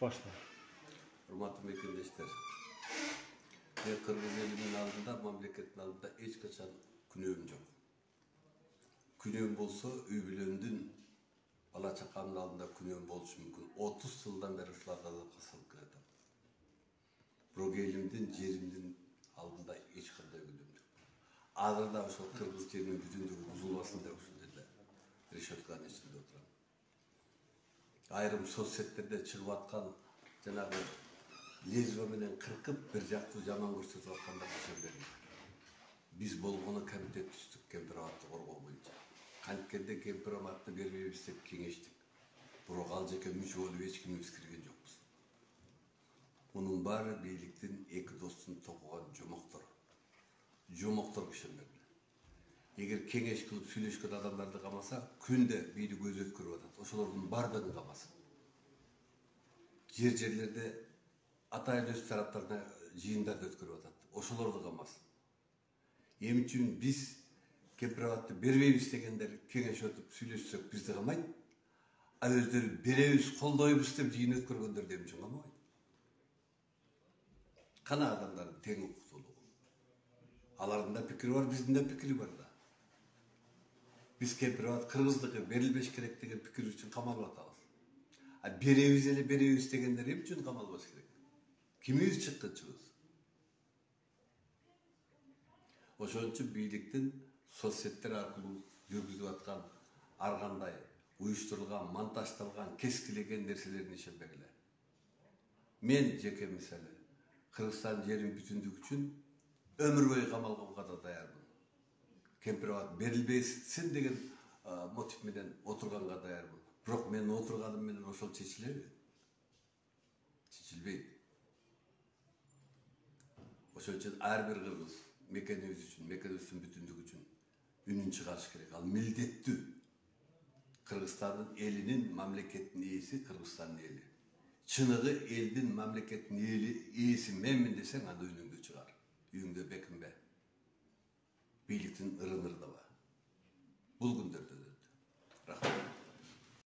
Başla. Hurmatlı mekandeshler. Ben Kırgız elimin aldığında, memleketin aldığında hiç kaçan günüm yok. Günüm bolsa, üybülöndün, bala çakanın aldığında günüm bolsa mümkün. 30 yıldan beri ışlarda da kısılıp kiredim. Bro elimden, jerimden aldığında hiç kırda günüm yok. Ağırda o Kırgız yerinin bütündüğü buzulmasın da düşündüler. Reşotkanın içinde oturan. Ayrım sosyetlerde çıkıp atkan cenabı lezva menen kırkıp bir jaktı jaman көрсөтүп атканда düşürlerini. Biz bolgonu komitet түстүк кемпирабатты коргоо боюнча. Канткенде кемпирабатты бербейбиз деп кеңештик. Бирок ал жеке мүчө болуп эч кимибиз кирген жокпуз. Мунун баары бийликтин эки достун токуган жомоктор. Жомоктор кишилерди. Эгер кеңеш кылып сүйлөшкөн адамдарды камаса, күндө бийлик өзү өткөрүп атат. Ошолордун баардыгын камасын. Жерлерде атайын өз тараптарына жыйындарды өткөрүп атат. Ошолорду камасын. Эми үчүн биз кемпирабатты бербейбиз дегендер кеңеш өтүп сүйлөшсөк бизди камайт. А өздөрү беребиз, колдойбуз деп жыйын өткөргөндөрдү эми үчүн камабайт. Кана адамдардын тең укуктуулугу. Алардын да пикири бар, биздин да пикири бар да. Biz kemпирабат кыргыздыкы берилбеш керек деген пикир үчүн камалып атабыз. А беребиз дегендер эмне үчүн камалбаш керек? Кимибиз чыккычыбыз? Ошон үчүн бийликтин соцсеттер аркылуу жүргүзүп аткан ар кандай уюштурулган, монтаждалган, кескилеген нерселерин ишенбегиле. Мен жеке мисалы Кыргызстан жерин бүтүндүгү үчүн өмүр бою камалганга да даярмын. Кемпирабат берилбесин деген мотив менен отурганга даярмын. Бирок мен отурганым менен ошол чечилеби? Чечилбейт. Ошон үчүн ар бир кыргыз мекенибиз үчүн, мекенибиздин бүтүндүгү үчүн үнүн чыгарыш керек. Ал милдеттүү. Кыргызстандын элинин, мамлекеттин ээси Кыргызстандын эли. Чыныгы элдин, мамлекеттин ээси менмин десең, анда үнүңдү чыгар. Үйүңдө бекинбе. Бийликтин ырын-ырдыгы.